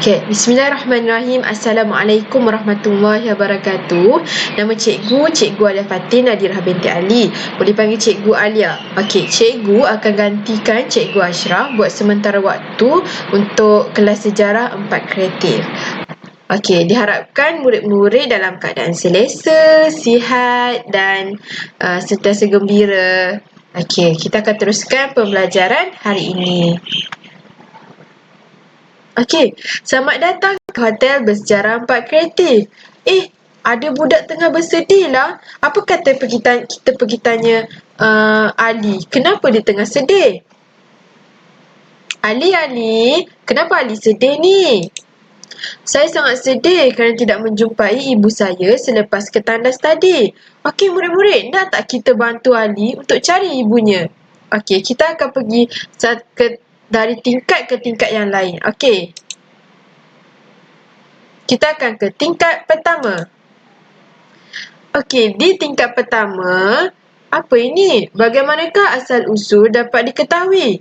Okey, bismillahirrahmanirrahim. Assalamualaikum warahmatullahi wabarakatuh. Nama Cikgu Alia Fatin Nadirah binti Ali. Boleh panggil Cikgu Alia. Okey, Cikgu akan gantikan Cikgu Ashraf buat sementara waktu untuk kelas sejarah 4 kreatif. Okey, diharapkan murid-murid dalam keadaan selesa, sihat dan sentiasa gembira. Okey, kita akan teruskan pembelajaran hari ini. Okey, selamat datang ke Hotel Bersejarah 4 Kreatif. Ada budak tengah bersedih lah. Apa kata kita pergi tanya Ali, kenapa dia tengah sedih? Ali, kenapa Ali sedih ni? Saya sangat sedih kerana tidak menjumpai ibu saya selepas ke tandas tadi. Okey, murid-murid, nak tak kita bantu Ali untuk cari ibunya? Okey, kita akan pergi dari tingkat ke tingkat yang lain. Okey. Kita akan ke tingkat pertama. Okey, di tingkat pertama, apa ini? Bagaimanakah asal-usul dapat diketahui?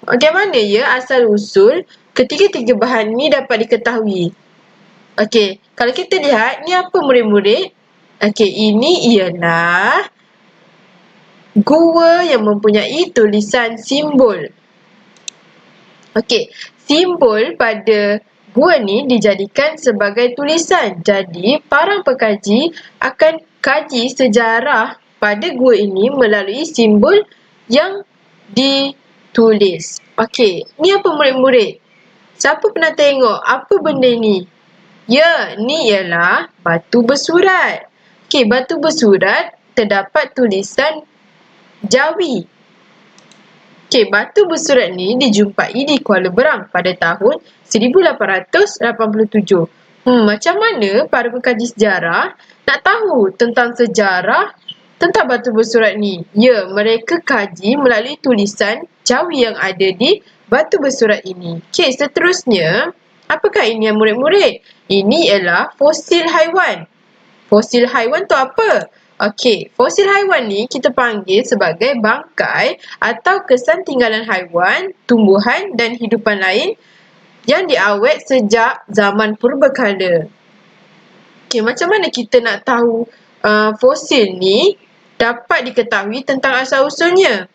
Bagaimana ya asal-usul ketiga-tiga bahan ini dapat diketahui? Okey, kalau kita lihat, ni apa murid-murid? Okey, ini ialah gua yang mempunyai tulisan simbol. Okey, simbol pada gua ni dijadikan sebagai tulisan. Jadi, para pekaji akan kaji sejarah pada gua ini melalui simbol yang ditulis. Okey, ni apa murid-murid? Siapa pernah tengok apa benda ni? Ya, ni ialah batu bersurat. Okey, batu bersurat terdapat tulisan Jawi. Okey, batu bersurat ni dijumpai di Kuala Berang pada tahun 1887. Macam mana para pengkaji sejarah nak tahu tentang sejarah tentang batu bersurat ni? Ya, mereka kaji melalui tulisan Jawi yang ada di batu bersurat ini. Okey, seterusnya, apakah ini yang murid-murid? Ini ialah fosil haiwan. Fosil haiwan tu apa? Okey, fosil haiwan ni kita panggil sebagai bangkai atau kesan tinggalan haiwan, tumbuhan dan hidupan lain yang diawet sejak zaman purbakala. Okey, macam mana kita nak tahu fosil ni dapat diketahui tentang asal-usulnya?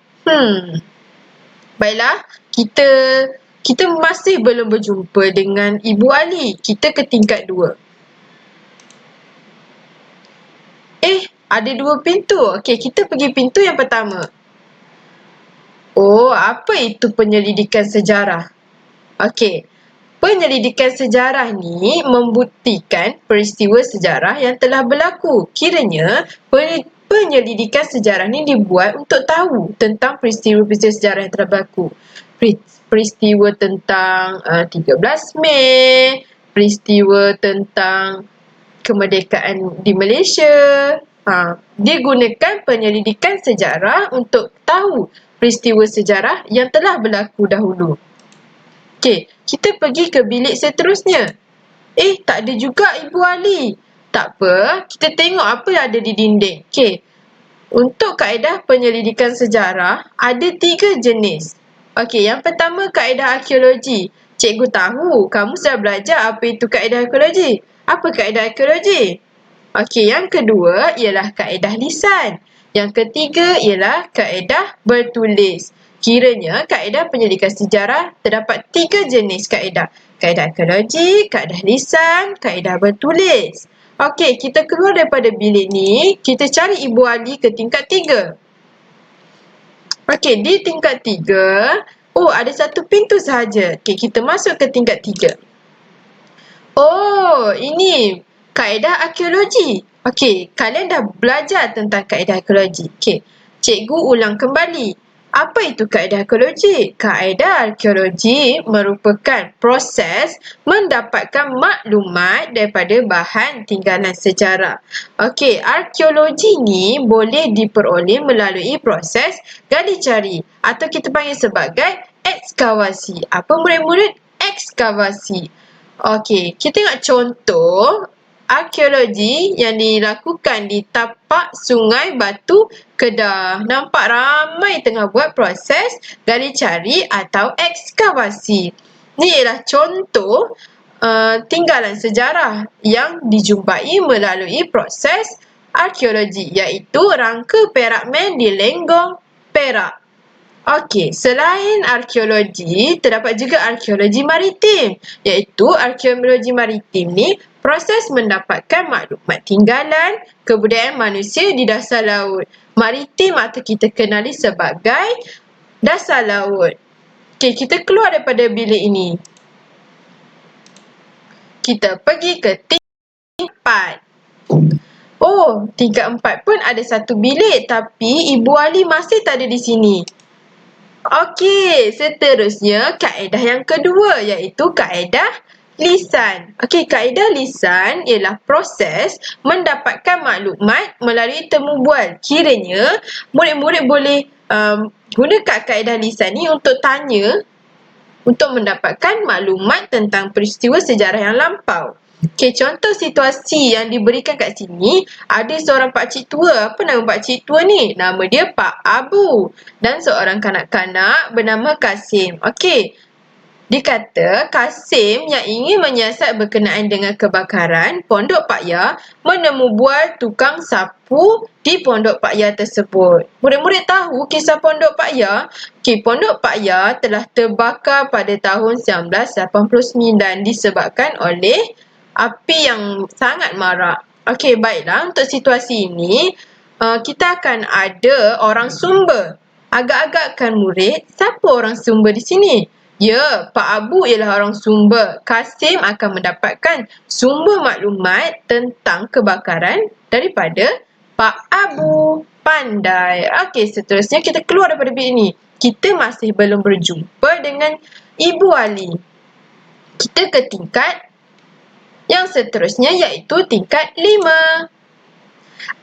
Baiklah, kita masih belum berjumpa dengan Ibu Ali. Kita ke tingkat 2. Ada 2 pintu. Okey, kita pergi pintu yang pertama. Oh, apa itu penyelidikan sejarah? Okey, penyelidikan sejarah ni membuktikan peristiwa sejarah yang telah berlaku. Kiranya, penyelidikan sejarah ni dibuat untuk tahu tentang peristiwa-peristiwa sejarah yang telah berlaku. Peristiwa tentang 13 Mei, peristiwa tentang kemerdekaan di Malaysia. Digunakan penyelidikan sejarah untuk tahu peristiwa sejarah yang telah berlaku dahulu. Okey, kita pergi ke bilik seterusnya. Tak ada juga Ibu Ali. Tak apa, kita tengok apa yang ada di dinding. Okey, untuk kaedah penyelidikan sejarah, ada 3 jenis. Okey, yang pertama kaedah arkeologi. Cikgu tahu, kamu sudah belajar apa itu kaedah arkeologi. Apa kaedah arkeologi? Okey, yang kedua ialah kaedah lisan. Yang ketiga ialah kaedah bertulis. Kiranya kaedah penyelidikan sejarah terdapat 3 jenis kaedah. Kaedah arkeologi, kaedah lisan, kaedah bertulis. Okey, kita keluar daripada bilik ni, kita cari Ibu Ali ke tingkat 3. Okey, di tingkat 3, ada 1 pintu sahaja. Okey, kita masuk ke tingkat 3. Ini kaedah arkeologi. Okey, kalian dah belajar tentang kaedah arkeologi. Okey, cikgu ulang kembali. Apa itu kaedah arkeologi? Kaedah arkeologi merupakan proses mendapatkan maklumat daripada bahan tinggalan sejarah. Okey, arkeologi ni boleh diperoleh melalui proses gali cari atau kita panggil sebagai ekskavasi. Apa murid-murid? Ekskavasi. Okey, kita tengok contoh arkeologi yang dilakukan di tapak Sungai Batu Kedah. Nampak ramai tengah buat proses gali cari atau ekskavasi. Ni ialah contoh tinggalan sejarah yang dijumpai melalui proses arkeologi, iaitu rangka Perak Man di Lenggong, Perak. Okey, selain arkeologi, terdapat juga arkeologi maritim, iaitu arkeologi maritim ni proses mendapatkan maklumat tinggalan kebudayaan manusia di dasar laut. Maritim atau kita kenali sebagai dasar laut. Okey, kita keluar daripada bilik ini. Kita pergi ke tingkat 4. Oh, tingkat 4 pun ada satu bilik, tapi Ibu Ali masih tak ada di sini. Okey, seterusnya kaedah yang kedua, iaitu kaedah lisan. Okey, kaedah lisan ialah proses mendapatkan maklumat melalui temu bual. Kiranya murid-murid boleh gunakan kaedah lisan ni untuk tanya, untuk mendapatkan maklumat tentang peristiwa sejarah yang lampau. Okey, contoh situasi yang diberikan kat sini, ada seorang pakcik tua. Apa nama pakcik tua ni? Nama dia Pak Abu. Dan seorang kanak-kanak bernama Kasim. Okey, dikata Kasim yang ingin menyiasat berkenaan dengan kebakaran Pondok Pak Ya menemu bual tukang sapu di Pondok Pak Ya tersebut. Murid-murid tahu kisah Pondok Pak Ya? Okey, Pondok Pak Ya telah terbakar pada tahun 1989 disebabkan oleh api yang sangat marak. Okey, baiklah, untuk situasi ini kita akan ada orang sumber. Agak-agakkan murid, siapa orang sumber di sini? Ya, Pak Abu ialah orang sumber. Kasim akan mendapatkan sumber maklumat tentang kebakaran daripada Pak Abu. Pandai. Okey, seterusnya kita keluar daripada bilik ini. Kita masih belum berjumpa dengan Ibu Ali. Kita ke tingkat yang seterusnya, iaitu tingkat 5.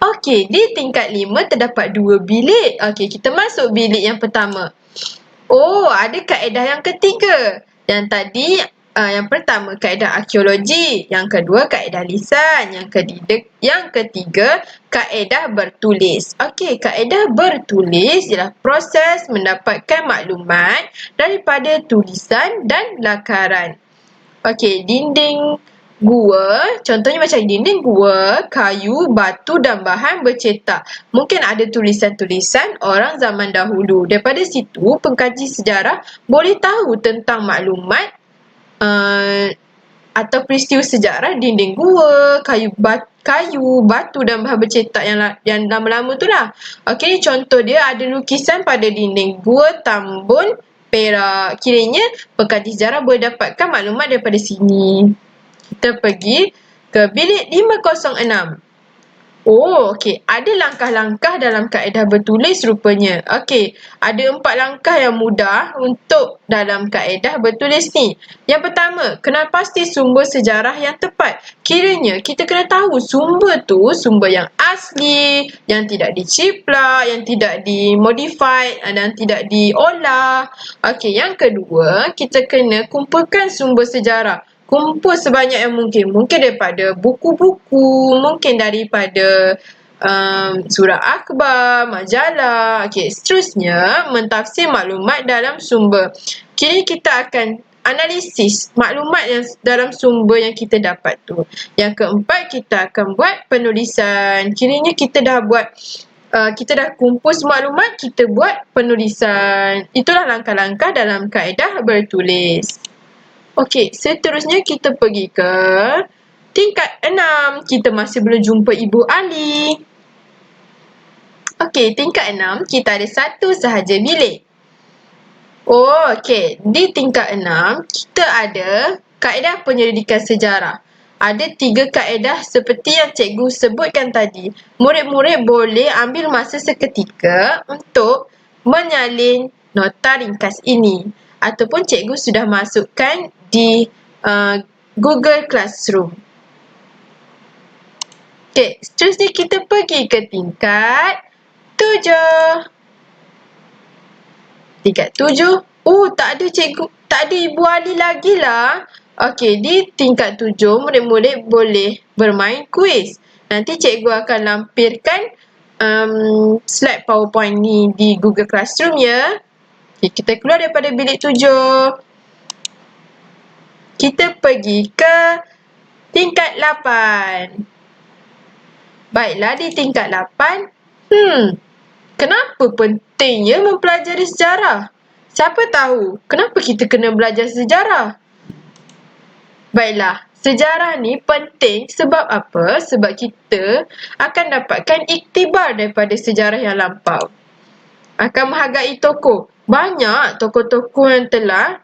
Okey, di tingkat 5 terdapat 2 bilik. Okey, kita masuk bilik yang pertama. Oh, ada kaedah yang ketiga. Yang tadi, yang pertama kaedah arkeologi, yang kedua kaedah lisan, yang ketiga kaedah bertulis. Okey, kaedah bertulis ialah proses mendapatkan maklumat daripada tulisan dan lakaran. Okey, dinding gua, contohnya macam dinding gua, kayu, batu dan bahan bercetak. Mungkin ada tulisan-tulisan orang zaman dahulu. Daripada situ, pengkaji sejarah boleh tahu tentang maklumat atau peristiwa sejarah dinding gua, kayu, batu dan bahan bercetak yang lama-lama tu lah. Okey, contoh dia ada lukisan pada dinding gua Tambun, Perak. Kiranya pengkaji sejarah boleh dapatkan maklumat daripada sini. Kita pergi ke bilik 506. Oh, okey. Ada langkah-langkah dalam kaedah bertulis rupanya. Okey, ada 4 langkah yang mudah untuk dalam kaedah bertulis ni. Yang pertama, kenal pasti sumber sejarah yang tepat. Kiranya kita kena tahu sumber tu sumber yang asli, yang tidak diciplak, yang tidak dimodified dan tidak diolah. Okey, yang kedua, kita kena kumpulkan sumber sejarah. Kumpul sebanyak yang mungkin. Mungkin daripada buku-buku, mungkin daripada surat akhbar, majalah. Okey, seterusnya mentafsir maklumat dalam sumber. Kini kita akan analisis maklumat yang dalam sumber yang kita dapat tu. Yang keempat, kita akan buat penulisan. Kiranya kita dah buat kita dah kumpul maklumat, kita buat penulisan. Itulah langkah-langkah dalam kaedah bertulis. Okey, seterusnya kita pergi ke tingkat 6. Kita masih belum jumpa Ibu Ali. Okey, tingkat 6 kita ada satu sahaja bilik. Oh, okey. Di tingkat 6 kita ada kaedah penyelidikan sejarah. Ada 3 kaedah seperti yang cikgu sebutkan tadi. Murid-murid boleh ambil masa seketika untuk menyalin nota ringkas ini. Ataupun cikgu sudah masukkan di Google Classroom. Okey, seterusnya kita pergi ke tingkat 7. Tingkat 7. Oh, tak ada cikgu, tak ada Ibu Ali lagi lah. Okey, di tingkat 7 murid-murid boleh bermain kuis. Nanti cikgu akan lampirkan slide PowerPoint ni di Google Classroom ya. Okay, kita keluar daripada bilik 7. Kita pergi ke tingkat 8. Baiklah, di tingkat 8, kenapa pentingnya mempelajari sejarah? Siapa tahu kenapa kita kena belajar sejarah? Baiklah, sejarah ni penting sebab apa? Sebab kita akan dapatkan iktibar daripada sejarah yang lampau. Akan menghargai tokoh. Banyak tokoh-tokoh yang telah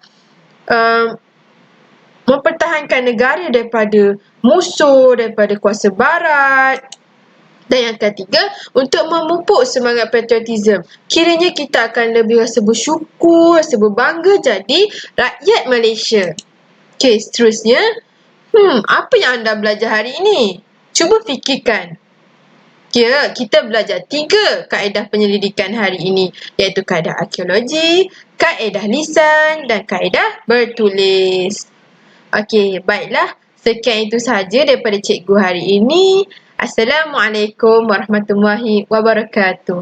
mempertahankan negara daripada musuh, daripada kuasa barat. Dan yang ketiga, untuk memupuk semangat patriotism. Kiranya kita akan lebih rasa bersyukur, rasa berbangga jadi rakyat Malaysia. Okey, seterusnya, apa yang anda belajar hari ini? Cuba fikirkan. Ya, kita belajar 3 kaedah penyelidikan hari ini, iaitu kaedah arkeologi, kaedah lisan dan kaedah bertulis. Okey, baiklah. Sekian itu sahaja daripada cikgu hari ini. Assalamualaikum warahmatullahi wabarakatuh.